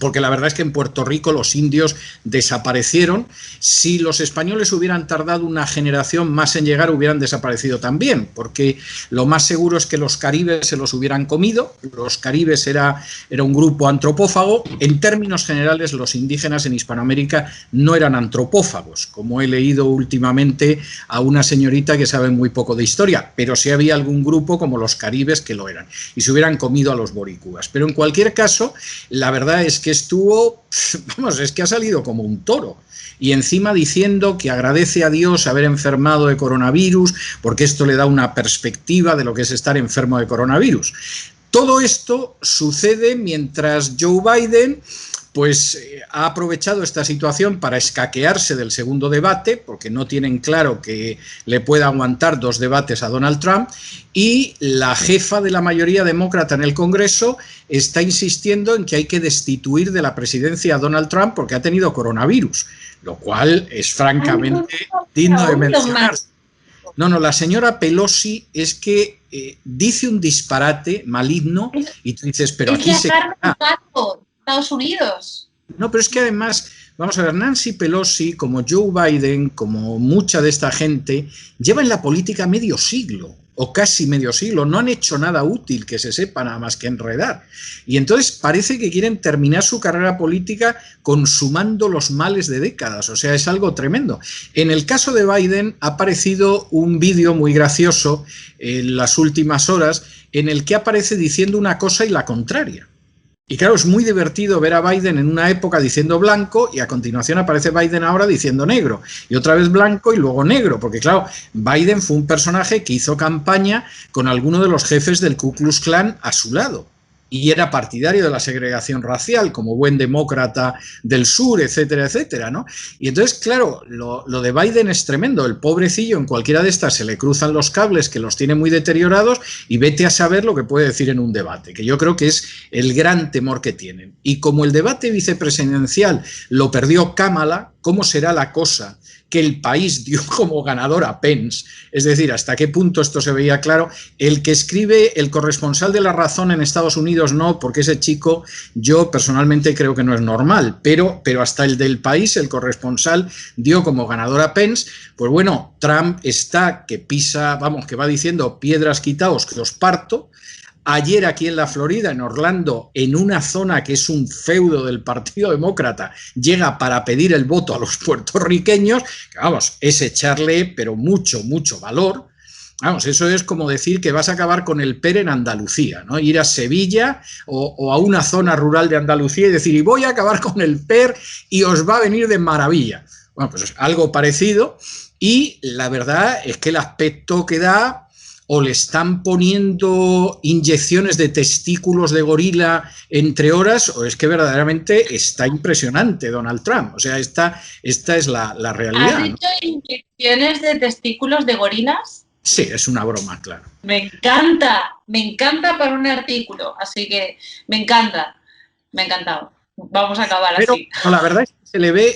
porque la verdad es que en Puerto Rico los indios desaparecieron. Si los españoles hubieran tardado una generación más en llegar, hubieran desaparecido también, porque lo más seguro es que los caribes se los hubieran comido. Los caribes era un grupo antropófago. En términos generales, los indígenas en Hispanoamérica no eran antropófagos, como he leído últimamente a una señorita que sabe muy poco de historia, pero sí había algún grupo como los caribes que lo eran, y se hubieran comido a los boricúas. Pero en cualquier caso, la verdad es que estuvo, vamos, es que ha salido como un toro, y encima diciendo que agradece a Dios haber enfermado de coronavirus, porque esto le da una perspectiva de lo que es estar enfermo de coronavirus. Todo esto sucede mientras Joe Biden pues ha aprovechado esta situación para escaquearse del segundo debate, porque no tienen claro que le pueda aguantar 2 debates a Donald Trump, y la jefa de la mayoría demócrata en el Congreso está insistiendo en que hay que destituir de la presidencia a Donald Trump porque ha tenido coronavirus, lo cual es francamente digno de mencionar. No, la señora Pelosi es que dice un disparate maligno y tú dices, pero aquí se... Estados Unidos. No, pero es que además, vamos a ver, Nancy Pelosi, como Joe Biden, como mucha de esta gente, lleva en la política medio siglo, o casi medio siglo, no han hecho nada útil que se sepa nada más que enredar. Y entonces parece que quieren terminar su carrera política consumando los males de décadas, o sea, es algo tremendo. En el caso de Biden ha aparecido un vídeo muy gracioso en las últimas horas en el que aparece diciendo una cosa y la contraria. Y claro, es muy divertido ver a Biden en una época diciendo blanco y a continuación aparece Biden ahora diciendo negro. Y otra vez blanco y luego negro. Porque claro, Biden fue un personaje que hizo campaña con alguno de los jefes del Ku Klux Klan a su lado. Y era partidario de la segregación racial, como buen demócrata del sur, etcétera, etcétera, ¿no? Y entonces, claro, lo de Biden es tremendo. El pobrecillo, en cualquiera de estas se le cruzan los cables, que los tiene muy deteriorados, y vete a saber lo que puede decir en un debate, que yo creo que es el gran temor que tienen. Y como el debate vicepresidencial lo perdió Kamala, ¿cómo será la cosa que el país dio como ganador a Pence? Es decir, hasta qué punto esto se veía claro. El que escribe, el corresponsal de La Razón en Estados Unidos no, porque ese chico yo personalmente creo que no es normal, pero hasta el del país, el corresponsal dio como ganador a Pence. Pues bueno, Trump está que pisa, vamos, que va diciendo piedras quitaos que os parto. Ayer aquí en la Florida, en Orlando, en una zona que es un feudo del Partido Demócrata, llega para pedir el voto a los puertorriqueños, que vamos, es echarle, pero mucho, mucho valor. Vamos, eso es como decir que vas a acabar con el PER en Andalucía, ¿no? Ir a Sevilla o a una zona rural de Andalucía y decir, y voy a acabar con el PER y os va a venir de maravilla. Bueno, pues es algo parecido, y la verdad es que el aspecto que da, o le están poniendo inyecciones de testículos de gorila entre horas, o es que verdaderamente está impresionante Donald Trump. O sea, esta es la realidad. ¿Has dicho inyecciones de testículos de gorilas? Sí, es una broma, claro. Me encanta para un artículo, así que me encanta, me ha encantado. Vamos a acabar así. Pero la verdad es que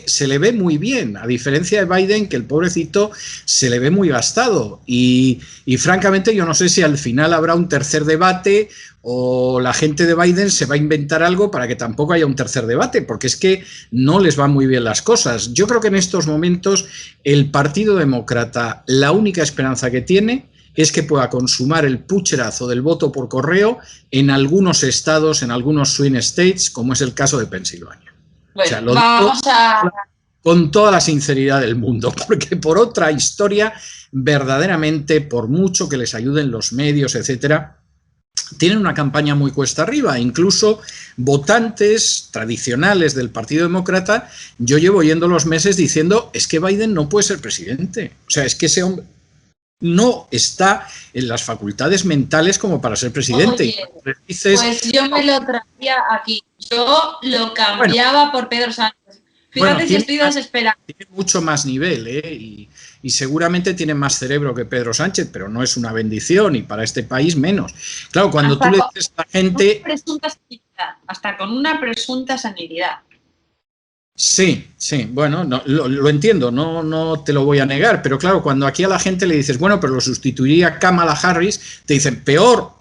se le ve muy bien, a diferencia de Biden, que el pobrecito se le ve muy gastado. Y francamente yo no sé si al final habrá un tercer debate o la gente de Biden se va a inventar algo para que tampoco haya un tercer debate, porque es que no les van muy bien las cosas. Yo creo que en estos momentos el Partido Demócrata, la única esperanza que tiene es que pueda consumar el pucherazo del voto por correo en algunos estados, en algunos swing states, como es el caso de Pensilvania. Bueno, o sea, lo vamos a... con toda la sinceridad del mundo, porque por otra historia, verdaderamente, por mucho que les ayuden los medios, etcétera, tienen una campaña muy cuesta arriba. Incluso votantes tradicionales del Partido Demócrata, yo llevo yendo los meses diciendo, es que Biden no puede ser presidente. O sea, es que ese hombre no está en las facultades mentales como para ser presidente. Oye, pues yo me lo traía aquí. Yo lo cambiaba por Pedro Sánchez. Fíjate si estoy desesperada. Tiene mucho más nivel, y seguramente tiene más cerebro que Pedro Sánchez, pero no es una bendición, y para este país menos. Claro, cuando tú le dices a la gente... Hasta con una presunta sanidad. Sí, bueno, no, lo entiendo, no te lo voy a negar, pero claro, cuando aquí a la gente le dices, bueno, pero lo sustituiría Kamala Harris, te dicen, peor,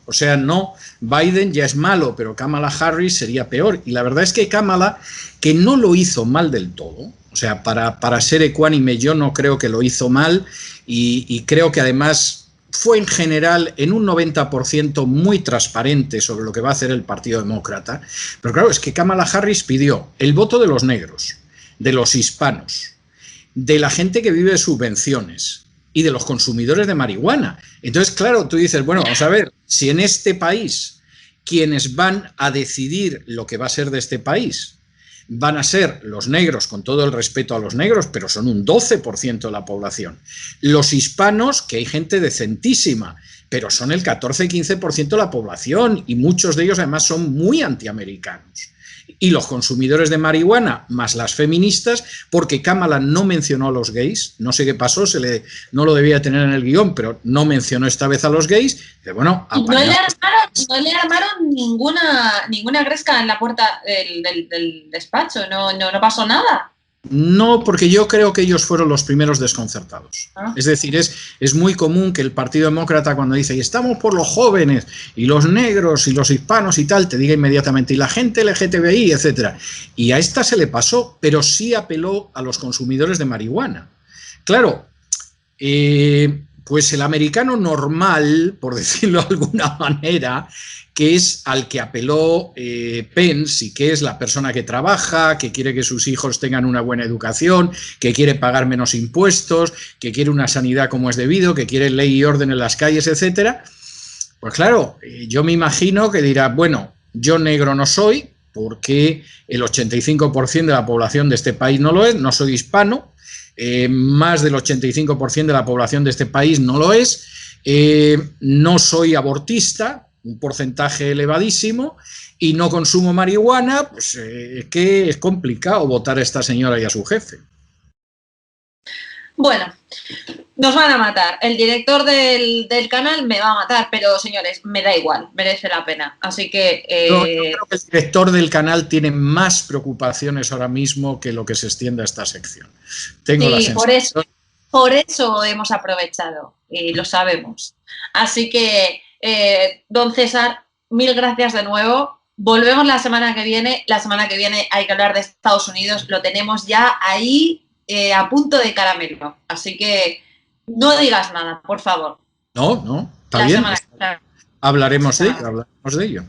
o sea, no, Biden ya es malo, pero Kamala Harris sería peor. Y la verdad es que Kamala, que no lo hizo mal del todo, o sea, para ser ecuánime yo no creo que lo hizo mal, y creo que además fue en general en un 90% muy transparente sobre lo que va a hacer el Partido Demócrata. Pero claro, es que Kamala Harris pidió el voto de los negros, de los hispanos, de la gente que vive de subvenciones y de los consumidores de marihuana. Entonces, claro, tú dices, bueno, vamos a ver, si en este país quienes van a decidir lo que va a ser de este país van a ser los negros, con todo el respeto a los negros, pero son un 12% de la población. Los hispanos, que hay gente decentísima, pero son el 14-15% de la población, y muchos de ellos además son muy antiamericanos. Y los consumidores de marihuana, más las feministas, porque Kamala no mencionó a los gays, no sé qué pasó, no lo debía tener en el guión, pero no mencionó esta vez a los gays. Bueno, no le armaron ninguna gresca en la puerta del despacho, no pasó nada. No, porque yo creo que ellos fueron los primeros desconcertados. Es decir, es muy común que el Partido Demócrata, cuando dice, y estamos por los jóvenes, y los negros, y los hispanos y tal, te diga inmediatamente, y la gente LGTBI, etcétera. Y a esta se le pasó, pero sí apeló a los consumidores de marihuana. Claro, pues el americano normal, por decirlo de alguna manera, que es al que apeló Pence, y que es la persona que trabaja, que quiere que sus hijos tengan una buena educación, que quiere pagar menos impuestos, que quiere una sanidad como es debido, que quiere ley y orden en las calles, etcétera. Pues claro, yo me imagino que dirá, bueno, Yo negro no soy, porque el 85% de la población de este país no lo es, no soy hispano, más del 85% de la población de este país no lo es, no soy abortista, un porcentaje elevadísimo, y no consumo marihuana, pues que es complicado votar a esta señora y a su jefe. Bueno, nos van a matar. El director del canal me va a matar, pero señores, me da igual, merece la pena. Así que... Yo creo que el director del canal tiene más preocupaciones ahora mismo que lo que se extienda a esta sección. Tengo la sensación. Por eso hemos aprovechado y lo sabemos. Así que, don César, mil gracias de nuevo. Volvemos la semana que viene. La semana que viene hay que hablar de Estados Unidos. Lo tenemos ya ahí a punto de caramelo. Así que no digas nada, por favor. No, está bien. Hablaremos de ello.